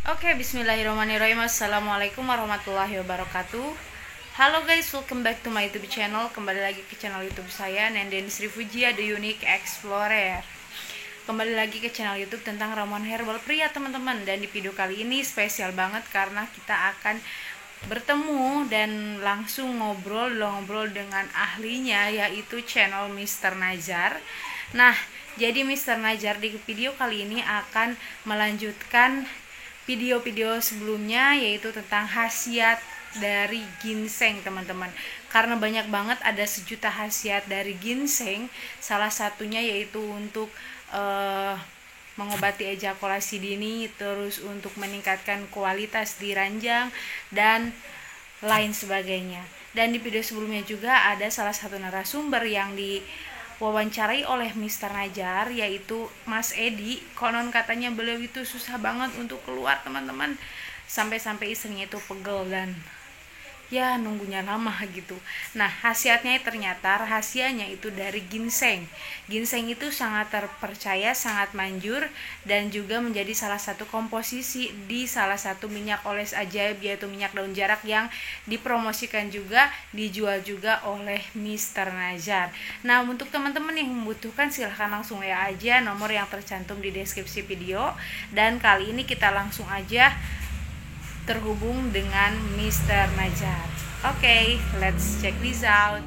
Oke, bismillahirrahmanirrahim. Assalamualaikum warahmatullahi wabarakatuh. Halo guys, welcome back to my YouTube channel. Kembali lagi ke channel YouTube saya, Nenden Sri Fujia, The Unique Explorer. Kembali lagi ke channel YouTube tentang ramuan herbal pria, teman-teman. Dan di video kali ini spesial banget karena kita akan bertemu dan langsung ngobrol dengan ahlinya, yaitu channel Mr. Najar. Nah, jadi Mr. Najar di video kali ini akan melanjutkan video-video sebelumnya, yaitu tentang khasiat dari ginseng, teman-teman. Karena banyak banget, ada sejuta khasiat dari ginseng. Salah satunya yaitu untuk mengobati ejakulasi dini, terus untuk meningkatkan kualitas di ranjang dan lain sebagainya. Dan di video sebelumnya juga ada salah satu narasumber yang wawancarai oleh Mr. Najar, yaitu Mas Edi. Konon katanya beliau itu susah banget untuk keluar, teman-teman, sampai-sampai istrinya itu pegel dan ya nunggunya lama gitu. Nah, khasiatnya ternyata rahasianya itu dari ginseng. Ginseng itu sangat terpercaya, sangat manjur, dan juga menjadi salah satu komposisi di salah satu minyak oles ajaib, yaitu minyak daun jarak yang dipromosikan juga, dijual juga oleh Mr. Najar. Nah, untuk teman-teman yang membutuhkan silahkan langsung ya aja nomor yang tercantum di deskripsi video. Dan kali ini kita langsung aja terhubung dengan Mr. Najar. Oke, let's check this out.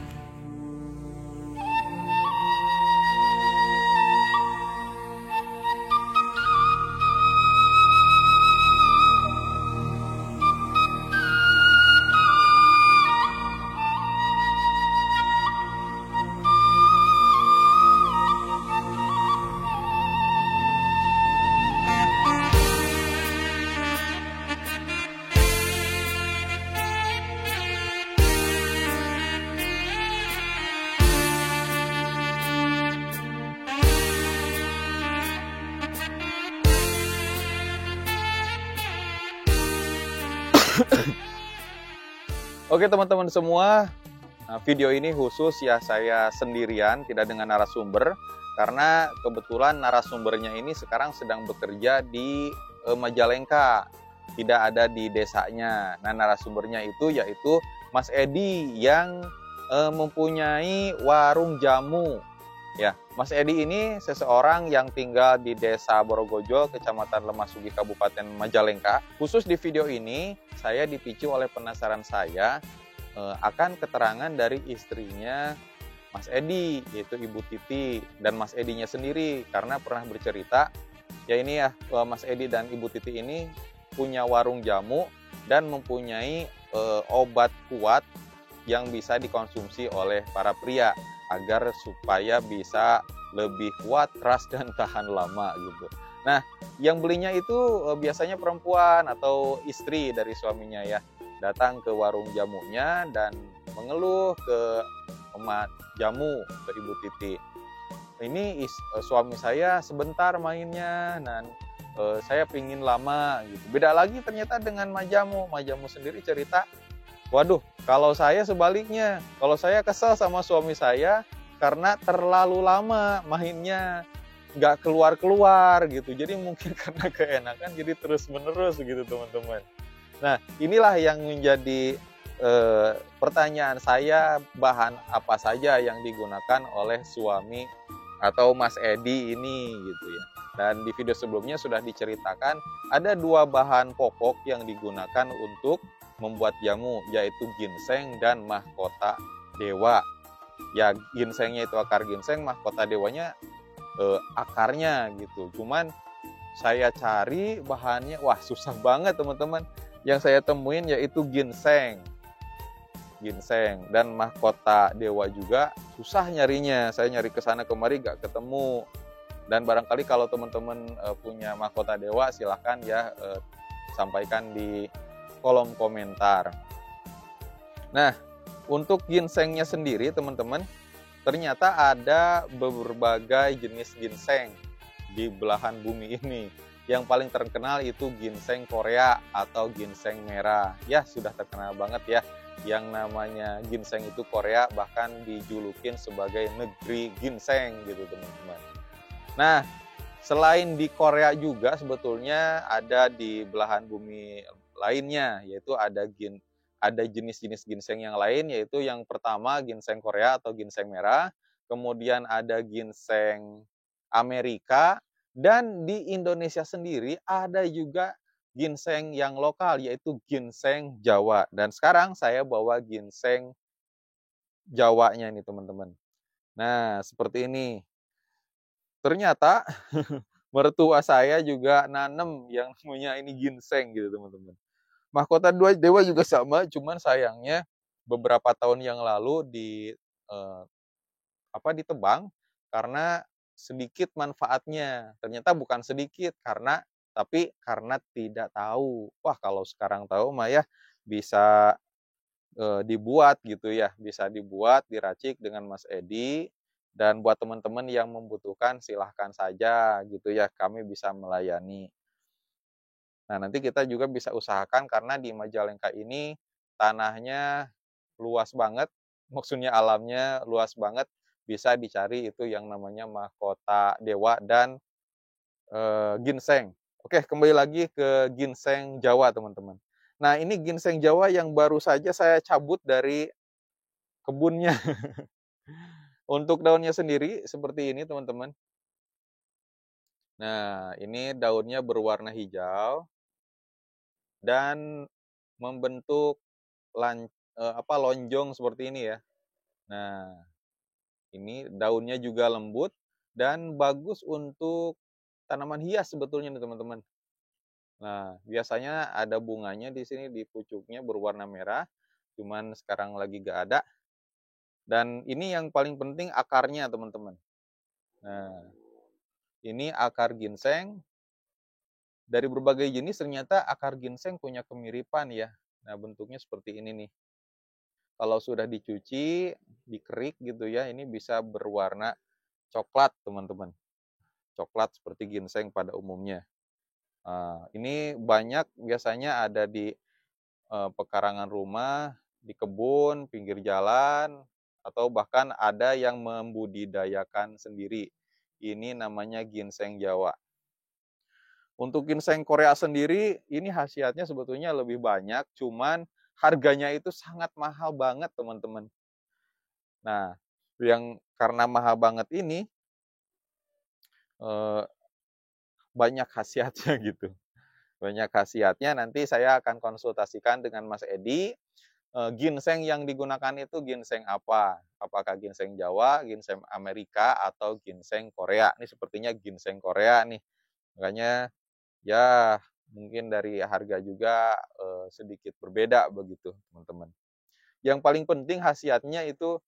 Oke teman-teman semua, video ini khusus ya saya sendirian, tidak dengan narasumber. Karena kebetulan narasumbernya ini sekarang sedang bekerja di Majalengka, tidak ada di desanya. Nah, narasumbernya itu yaitu Mas Edi yang mempunyai warung jamu. Ya, Mas Edi ini seseorang yang tinggal di Desa Borogojo, Kecamatan Lemasugi, Kabupaten Majalengka. Khusus di video ini, saya dipicu oleh penasaran saya akan keterangan dari istrinya Mas Edi, yaitu Ibu Titi, dan Mas Edinya sendiri, karena pernah bercerita, ya ini ya, Mas Edi dan Ibu Titi ini punya warung jamu dan mempunyai obat kuat yang bisa dikonsumsi oleh para pria, agar supaya bisa lebih kuat, keras, dan tahan lama gitu. Nah, yang belinya itu biasanya perempuan atau istri dari suaminya ya, datang ke warung jamunya dan mengeluh ke emak jamu, ke Ibu Titi. Ini suami saya sebentar mainnya, dan saya pingin lama gitu. Beda lagi ternyata dengan majamu. Majamu sendiri cerita, waduh, kalau saya sebaliknya, kalau saya kesel sama suami saya karena terlalu lama mainnya, nggak keluar-keluar gitu. Jadi mungkin karena keenakan, jadi terus-menerus gitu teman-teman. Nah, inilah yang menjadi pertanyaan saya, bahan apa saja yang digunakan oleh suami atau Mas Edi ini gitu ya. Dan di video sebelumnya sudah diceritakan ada dua bahan pokok yang digunakan untuk membuat jamu, yaitu ginseng dan mahkota dewa. Ya, ginsengnya itu akar ginseng, mahkota dewanya akarnya gitu. Cuman saya cari bahannya, wah susah banget teman-teman. Yang saya temuin yaitu ginseng dan mahkota dewa juga susah nyarinya. Saya nyari ke sana kemari gak ketemu. Dan barangkali kalau teman-teman punya mahkota dewa, silahkan ya sampaikan di kolom komentar. Nah, untuk ginsengnya sendiri teman-teman, ternyata ada berbagai jenis ginseng di belahan bumi ini. Yang paling terkenal itu ginseng Korea atau ginseng merah. Ya, sudah terkenal banget ya. Yang namanya ginseng itu Korea, bahkan dijulukin sebagai negeri ginseng gitu teman-teman. Nah, Selain di Korea juga sebetulnya ada di belahan bumi lainnya, yaitu ada jenis-jenis ginseng yang lain, yaitu yang pertama ginseng Korea atau ginseng merah, kemudian ada ginseng Amerika, dan di Indonesia sendiri ada juga ginseng yang lokal, yaitu ginseng Jawa. Dan sekarang saya bawa ginseng Jawanya ini teman-teman. Nah, seperti ini. Ternyata mertua saya juga nanem yang namanya ini ginseng gitu teman-teman. Mahkota dua dewa juga sama, cuman sayangnya beberapa tahun yang lalu eh, ditebang karena sedikit manfaatnya. Ternyata bukan sedikit karena tidak tahu. Wah, kalau sekarang tahu mah ya bisa dibuat gitu ya, bisa dibuat, diracik dengan Mas Edi. Dan buat teman-teman yang membutuhkan silahkan saja gitu ya, kami bisa melayani. Nah, nanti kita juga bisa usahakan karena di Majalengka ini tanahnya luas banget, maksudnya alamnya luas banget, bisa dicari itu yang namanya mahkota dewa dan ginseng. Oke, kembali lagi ke ginseng Jawa, teman-teman. Nah, ini ginseng Jawa yang baru saja saya cabut dari kebunnya. Untuk daunnya sendiri seperti ini, teman-teman. Nah, ini daunnya berwarna hijau dan membentuk lonjong seperti ini ya. Nah, ini daunnya juga lembut dan bagus untuk tanaman hias sebetulnya nih teman-teman. Nah, biasanya ada bunganya di sini di pucuknya berwarna merah, cuman sekarang lagi gak ada. Dan ini yang paling penting akarnya teman-teman. Nah, ini akar ginseng. Dari berbagai jenis ternyata akar ginseng punya kemiripan ya. Nah, bentuknya seperti ini nih. Kalau sudah dicuci, dikerik gitu ya, ini bisa berwarna coklat, teman-teman. Coklat seperti ginseng pada umumnya. Nah, ini banyak biasanya ada di pekarangan rumah, di kebun, pinggir jalan, atau bahkan ada yang membudidayakan sendiri. Ini namanya ginseng Jawa. Untuk ginseng Korea sendiri, ini khasiatnya sebetulnya lebih banyak, cuman harganya itu sangat mahal banget, teman-teman. Nah, yang karena mahal banget ini, banyak khasiatnya gitu. Banyak khasiatnya, nanti saya akan konsultasikan dengan Mas Edi, ginseng yang digunakan itu ginseng apa? Apakah ginseng Jawa, ginseng Amerika, atau ginseng Korea? Ini sepertinya ginseng Korea nih. Makanya ya mungkin dari harga juga sedikit berbeda begitu teman-teman. Yang paling penting khasiatnya itu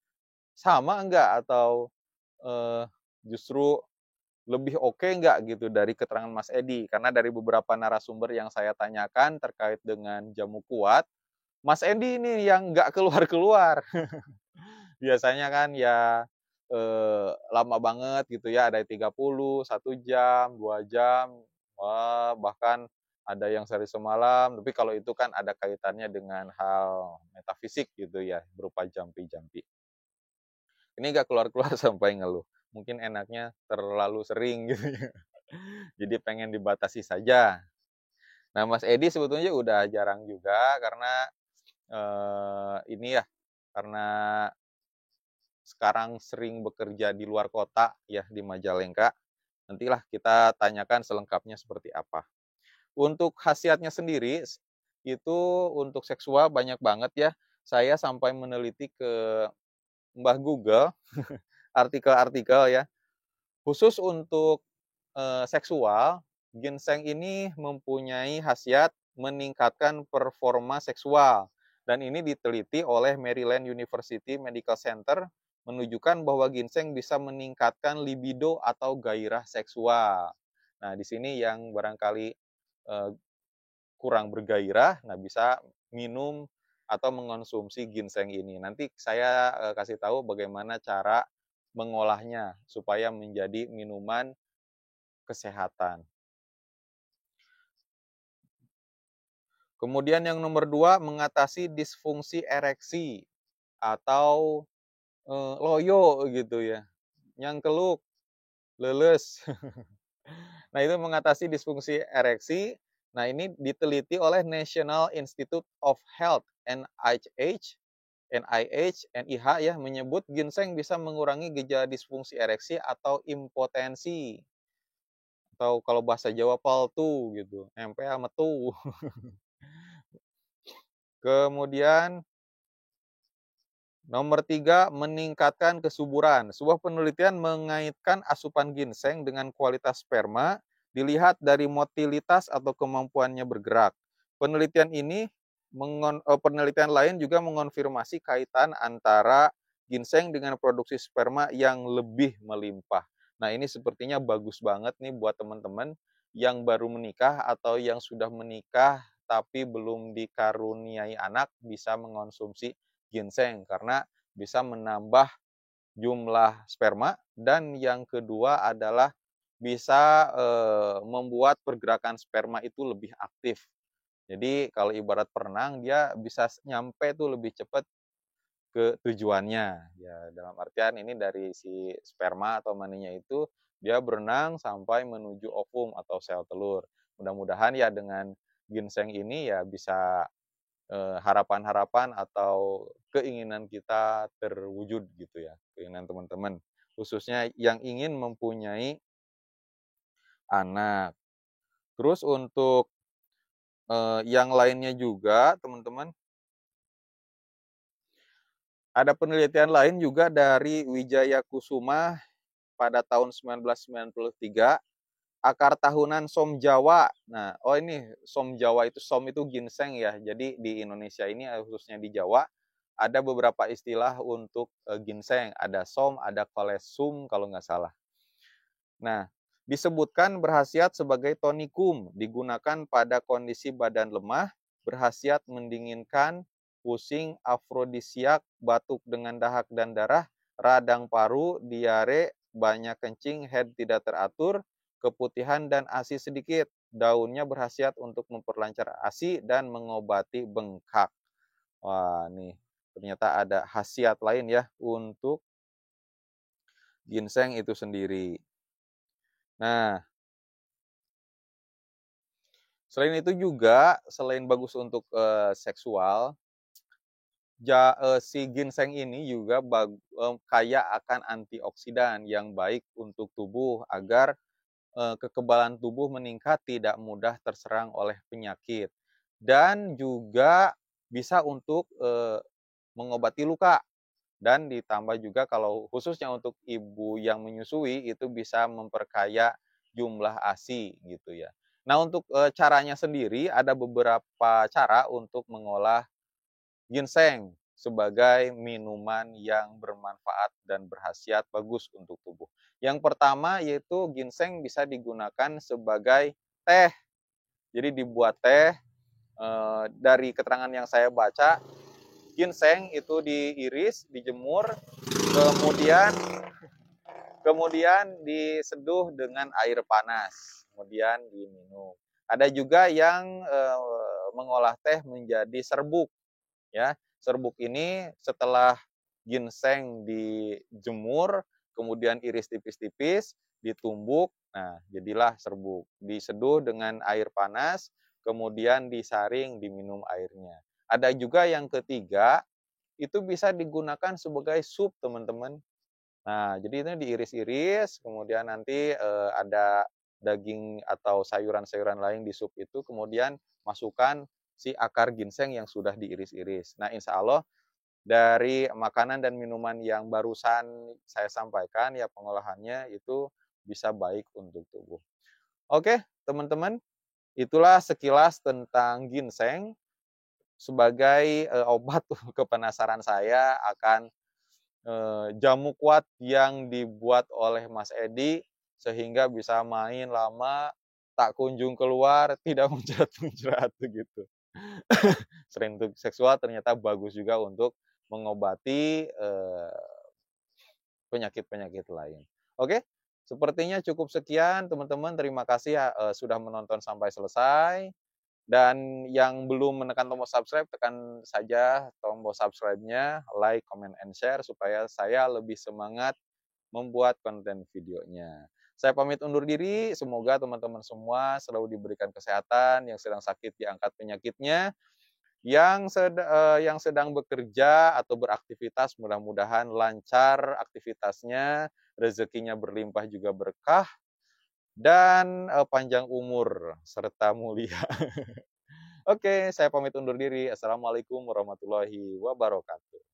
sama enggak atau justru lebih oke enggak gitu dari keterangan Mas Edi. Karena dari beberapa narasumber yang saya tanyakan terkait dengan jamu kuat, Mas Edi ini yang enggak keluar-keluar. Biasanya kan ya lama banget gitu ya, ada 30, 1 jam, 2 jam, bahkan ada yang sehari semalam, tapi kalau itu kan ada kaitannya dengan hal metafisik gitu ya, berupa jampi-jampi. Ini nggak keluar-keluar sampai ngeluh. Mungkin enaknya terlalu sering gitu ya. Jadi pengen dibatasi saja. Nah, Mas Edi sebetulnya udah jarang juga karena ini ya, karena sekarang sering bekerja di luar kota ya, di Majalengka. Nantilah kita tanyakan selengkapnya seperti apa. Untuk khasiatnya sendiri, itu untuk seksual banyak banget ya. Saya sampai meneliti ke Mbah Google, artikel-artikel ya. Khusus untuk seksual, ginseng ini mempunyai khasiat meningkatkan performa seksual. Dan ini diteliti oleh Maryland University Medical Center, menunjukkan bahwa ginseng bisa meningkatkan libido atau gairah seksual. Nah, di sini yang barangkali kurang bergairah, nah bisa minum atau mengonsumsi ginseng ini. Nanti saya kasih tahu bagaimana cara mengolahnya supaya menjadi minuman kesehatan. Kemudian yang nomor 2, mengatasi disfungsi ereksi atau loyo gitu ya, nyangkeluk, leles. Nah, itu mengatasi disfungsi ereksi. Nah, ini diteliti oleh National Institute of Health NIH, NIH ya menyebut ginseng bisa mengurangi gejala disfungsi ereksi atau impotensi. Atau kalau bahasa Jawa paltu gitu, nempel metu. Kemudian nomor 3, meningkatkan kesuburan. Sebuah penelitian mengaitkan asupan ginseng dengan kualitas sperma, dilihat dari motilitas atau kemampuannya bergerak. Penelitian lain juga mengonfirmasi kaitan antara ginseng dengan produksi sperma yang lebih melimpah. Nah, ini sepertinya bagus banget nih buat teman-teman yang baru menikah atau yang sudah menikah tapi belum dikaruniai anak, bisa mengonsumsi ginseng karena bisa menambah jumlah sperma, dan yang kedua adalah bisa membuat pergerakan sperma itu lebih aktif. Jadi kalau ibarat perenang, dia bisa nyampe tuh lebih cepat ke tujuannya. Ya, dalam artian ini dari si sperma atau maninya itu dia berenang sampai menuju ovum atau sel telur. Mudah-mudahan ya dengan ginseng ini ya bisa harapan-harapan atau keinginan kita terwujud gitu ya, keinginan teman-teman, khususnya yang ingin mempunyai anak. Terus untuk yang lainnya juga teman-teman, ada penelitian lain juga dari Wijaya Kusuma pada tahun 1993, akar tahunan som Jawa. Nah, ini som Jawa itu, som itu ginseng ya. Jadi di Indonesia ini khususnya di Jawa ada beberapa istilah untuk ginseng. Ada som, ada kolesum kalau nggak salah. Nah, disebutkan berkhasiat sebagai tonikum, digunakan pada kondisi badan lemah, berkhasiat mendinginkan, pusing, afrodisiak, batuk dengan dahak dan darah, radang paru, diare, banyak kencing, head tidak teratur, keputihan dan ASI sedikit. Daunnya berkhasiat untuk memperlancar ASI dan mengobati bengkak. Wah, nih ternyata ada khasiat lain ya untuk ginseng itu sendiri. Nah, selain itu juga, selain bagus untuk seksual, si ginseng ini juga kaya akan antioksidan yang baik untuk tubuh agar kekebalan tubuh meningkat, tidak mudah terserang oleh penyakit. Dan juga bisa untuk mengobati luka. Dan ditambah juga kalau khususnya untuk ibu yang menyusui itu bisa memperkaya jumlah ASI gitu ya. Nah, untuk caranya sendiri ada beberapa cara untuk mengolah ginseng sebagai minuman yang bermanfaat dan berkhasiat bagus untuk tubuh. Yang pertama yaitu ginseng bisa digunakan sebagai teh. Jadi dibuat teh, dari keterangan yang saya baca, ginseng itu diiris, dijemur, kemudian diseduh dengan air panas, kemudian diminum. Ada juga yang mengolah teh menjadi serbuk, ya. Serbuk ini setelah ginseng dijemur, kemudian iris tipis-tipis, ditumbuk, nah jadilah serbuk. Diseduh dengan air panas, kemudian disaring, diminum airnya. Ada juga yang ketiga, itu bisa digunakan sebagai sup, teman-teman. Nah, jadi itu diiris-iris, kemudian nanti ada daging atau sayuran-sayuran lain di sup itu, kemudian masukkan si akar ginseng yang sudah diiris-iris. Nah, insya Allah dari makanan dan minuman yang barusan saya sampaikan, ya pengolahannya itu bisa baik untuk tubuh. Oke, teman-teman, itulah sekilas tentang ginseng sebagai obat kepenasaran saya akan jamu kuat yang dibuat oleh Mas Edi, sehingga bisa main lama, tak kunjung keluar, tidak menjerat-menjerat begitu. Selain untuk seksual, ternyata bagus juga untuk mengobati penyakit-penyakit lain. Oke, sepertinya cukup sekian teman-teman. Terima kasih ya, sudah menonton sampai selesai. Dan yang belum menekan tombol subscribe, tekan saja tombol subscribe-nya, like, comment, and share supaya saya lebih semangat membuat konten videonya. Saya pamit undur diri, semoga teman-teman semua selalu diberikan kesehatan, yang sedang sakit diangkat penyakitnya, yang sedang bekerja atau beraktivitas mudah-mudahan lancar aktivitasnya, rezekinya berlimpah juga berkah, dan panjang umur serta mulia. Oke, saya pamit undur diri. Assalamualaikum warahmatullahi wabarakatuh.